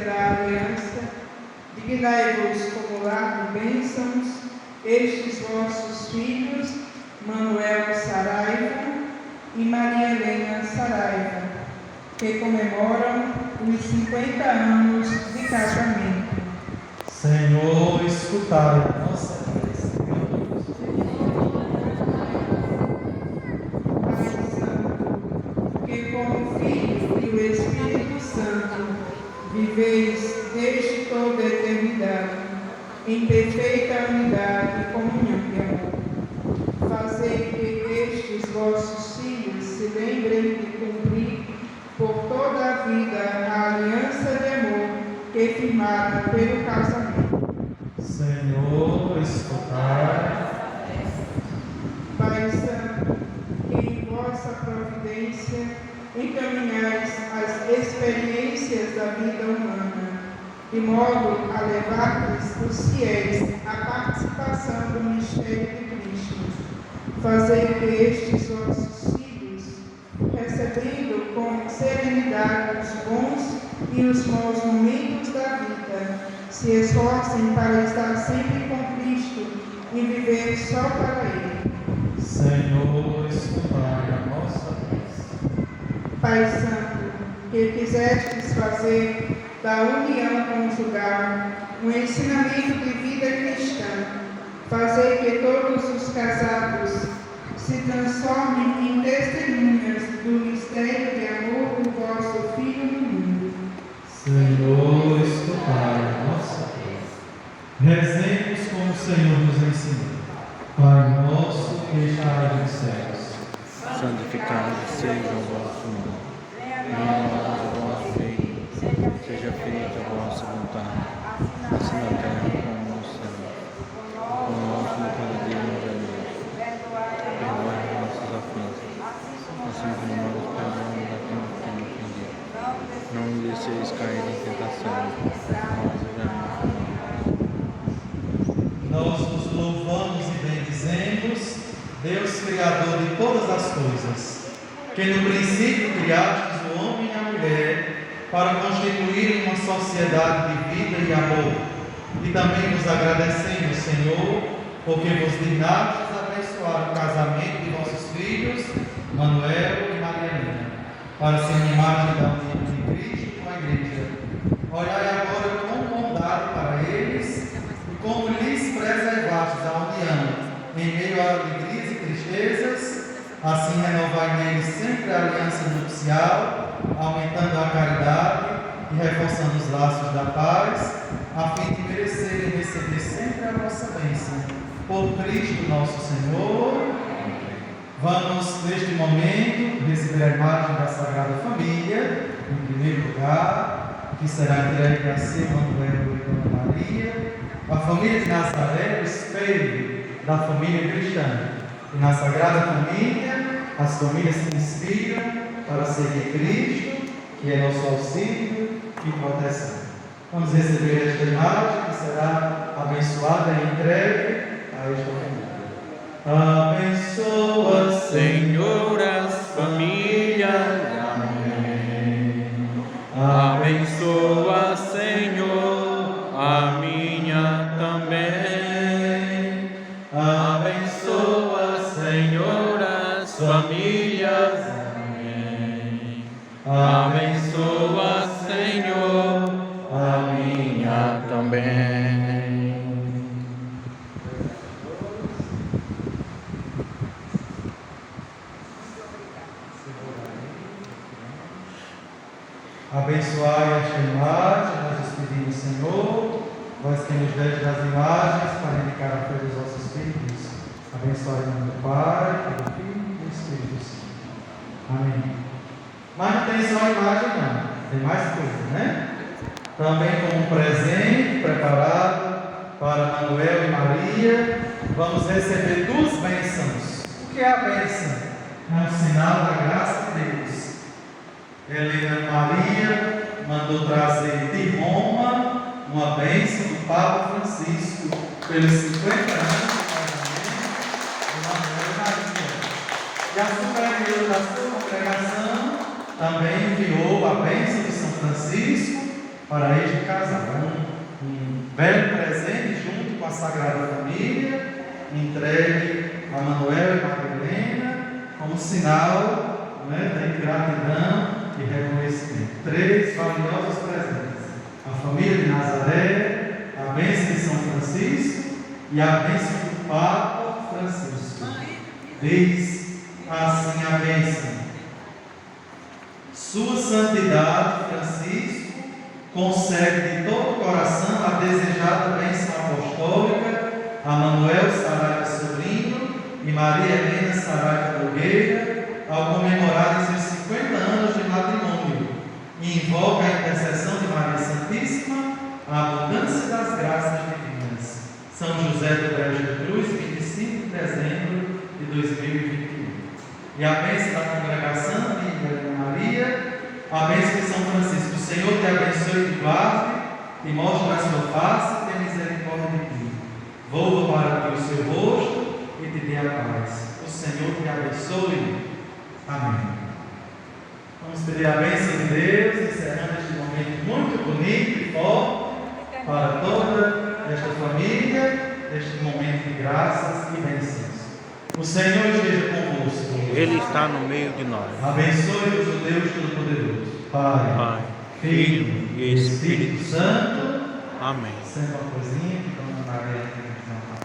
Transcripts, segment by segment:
da aliança, dignai-vos acumular de bênçãos estes vossos filhos, Manuel Saraiva e Maria Helena Saraiva, que comemoram os 50 anos de casamento. Senhor, escutai a nossa prece. Pai Santo, que como Filho e o Espírito Santo viveis desde toda a eternidade, em perfeita unidade e comunhão de amor, fazei que estes vossos filhos se lembrem de cumprir por toda a vida a aliança de amor que firmada pelo casamento. Senhor, escutai. Pai Santo, que em vossa providência encaminhais as experiências da vida humana, de modo a levar-lhes os fiéis à participação do mistério de Cristo, fazei que estes vossos filhos, recebendo com serenidade os bons e os maus momentos da vida, se esforcem para estar sempre com Cristo e viver só para Ele. Senhor, escutai a nossa prece. Pai Santo, que quisestes fazer da união conjugal um ensinamento de vida cristã, fazei que todos os casados se transformem em testemunhas do mistério de amor do vosso Filho no mundo. Senhor, escutai a nossa prece. Rezemos como o Senhor nos ensinou. Pai nosso que estás nos céus, santificado seja o vosso nome. Venha a nós o vosso reino. Seja feita a vossa vontade, assim na terra como no céu. O nosso de cada dia nos dai hoje. Perdoai as nossas ofensas, assim como nós perdoamos a quem nos tem ofendido. Não nos deixeis cair em tentação, mas livrai-nos do mal. nós vos louvamos e bendizemos, Deus Criador de todas as coisas, que no princípio criastes o homem e a mulher para constituir uma sociedade de vida e amor. E também nos agradecemos, Senhor, porque vos dignastes abençoar o casamento de vossos filhos, Manuel e Maria Helena, para se animarem da união de Cristo com a Igreja. Olhai agora com bondade para eles e como lhes preservastes a união em meio a alegrias e tristezas, assim renovai neles sempre a aliança nupcial, aumentando a caridade e reforçando os laços da paz, a fim de merecerem receber sempre a vossa bênção. Por Cristo nosso Senhor. Vamos, neste momento, receber a imagem da Sagrada Família, em primeiro lugar, que será entregue a si, Manuel e Dona Maria, a família de Nazaré, o espelho da família cristã. E na Sagrada Família, as famílias se inspiram para seguir Cristo, que é nosso auxílio e proteção. Vamos receber esta imagem, que será abençoada e entregue a esta família. Abençoa, Senhor, as famílias. Amém. Abençoa, Senhor, a minha também. Abençoa, Senhor, as famílias. Amém. Abençoa, Senhor, a minha também. abençoai esta imagem, nós os pedimos, Senhor, vós que nos deste as imagens para indicar a fé dos vossos filhos. Abençoai em nome do Pai, do Filho e do Espírito Santo. Amém. Mas não tem só a imagem, não. Tem mais coisa, né? Também como um presente preparado para Manuel e Maria, vamos receber duas bênçãos. O que é a bênção? É um sinal da graça de Deus. Helena Maria mandou trazer de Roma uma bênção do Papa Francisco pelos 50 anos de casamento de Manuel e Maria. E a superiora da sua congregação também enviou a bênção de São Francisco para este casal. Um belo presente junto com a Sagrada Família, entregue a Manuel e Maria Helena como sinal, de gratidão e reconhecimento. 3 valiosos presentes: a família de Nazaré, a bênção de São Francisco e a bênção do Papa Francisco. Diz assim a bênção: Sua Santidade Francisco concede de todo o coração a desejada bênção apostólica a Manuel Saraiva Sobrinho e Maria Helena Saraiva Nogueira ao comemorarem seus 50 anos de matrimônio, e invoca a intercessão de Maria Santíssima, a abundância das graças divinas. São José do Brejo Cruz, 25 de dezembro de 2021. E a bênção da congregação de Helena Maria, a bênção de São Francisco. O Senhor te abençoe e te guarde, te mostre a sua face e tenha misericórdia de ti. Volva para ti o seu rosto e te dê a paz. O Senhor te abençoe. Amém. Vamos pedir a bênção de Deus, encerrando este momento muito bonito e forte para toda esta família, este momento de graças e bênçãos. O Senhor esteja convosco. Ele está no meio de nós. Abençoe-vos o Deus Todo-Poderoso, Pai, Filho e Espírito Santo. Amém. Sempre uma coisinha que Dona Maria tem que falar.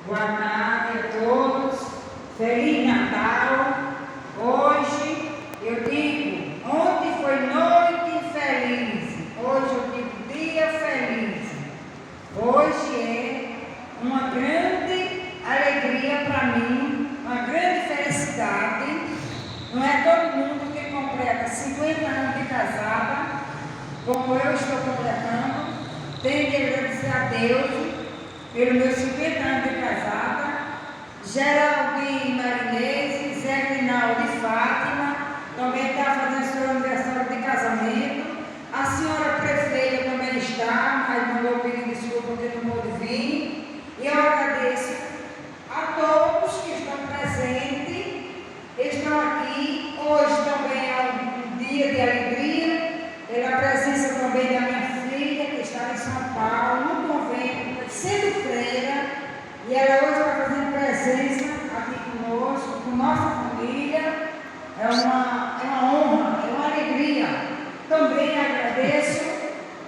Boa tarde a todos. Feliz Natal. Hoje eu digo, ontem foi noite feliz. Hoje eu digo dia feliz. Hoje é uma grande alegria para mim, uma grande felicidade. Não é todo mundo que completa 50 anos de casada, como eu estou completando. Tenho que agradecer a Deus pelos meus 50 anos de casada. Geraldine Marinese, Zé Rinaldo de Fátima, também está fazendo seu aniversário de casamento. A senhora prefeita também está, mas mandou pedir desculpa porque não pôde vir. E eu agradeço a todos que estão presentes, estão aqui. Hoje também é um dia de alegria, pela presença também da minha filha, que está em São Paulo, no convento, sendo freira. E ela hoje está fazendo presença aqui conosco, com nossa família. É uma honra, é uma alegria. Também agradeço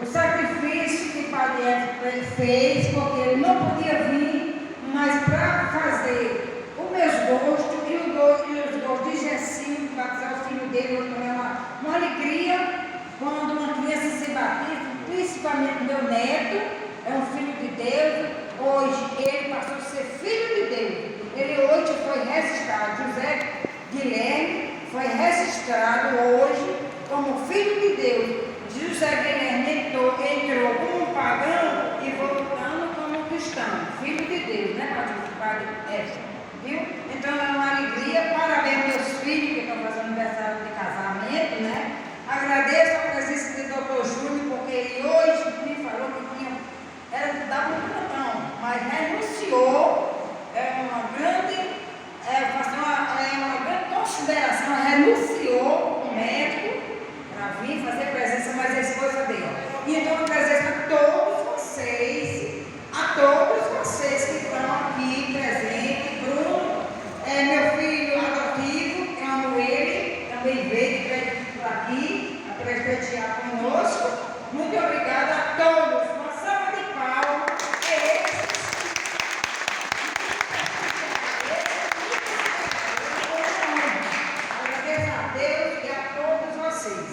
o sacrifício que o Padre Edson fez, porque ele não podia vir, mas para fazer os meus gostos e os gostos de Gessinho, para batizar o filho dele, também é uma alegria quando uma criança se batiza, principalmente meu neto, é um filho de Deus. Hoje ele passou a ser filho de Deus. Ele hoje foi registrado, José Guilherme foi registrado hoje como filho de Deus. José Guilherme entrou como um pagão e voltando como um cristão, filho de Deus, né, Padre Edson? Viu? Então é uma alegria. Parabéns meus filhos que estão fazendo aniversário de casamento, né? Agradeço a presença do Dr. Júnior, porque ele hoje me falou que tinha, dava um plantão, mas renunciou. É uma grande consideração, renunciou um médico para vir fazer presença, mas a esposa dele. E então eu desejo a todos vocês que estão aqui presentes. Bruno é meu filho adotivo, eu amo ele, também veio por aqui a prestigiar conosco. Muito obrigada a todos. Uma salva de palmas. Agradeço a Deus e a todos vocês.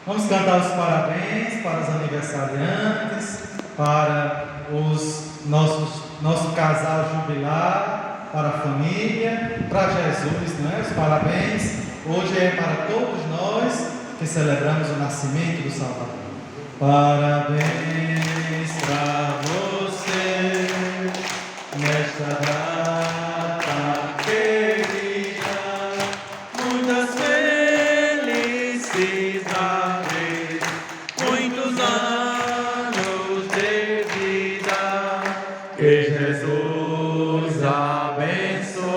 Vamos cantar os parabéns para os aniversariantes, para nosso casal jubilar, para a família, para Jesus, não é? Os parabéns hoje é para todos nós que celebramos o nascimento do Salvador. Parabéns para você nesta data querida, muitas felicidades, muitos anos de vida, que Jesus abençoe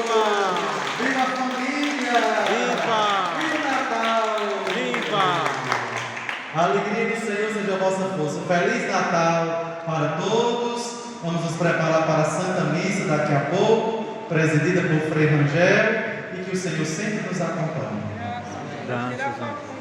Viva a família! Viva! Viva o Natal! Viva! A alegria do Senhor seja a vossa força. Feliz Natal para todos. Vamos nos preparar para a Santa Missa daqui a pouco, presidida por Frei Rangel, e que o Senhor sempre nos acompanhe. Graças a Deus.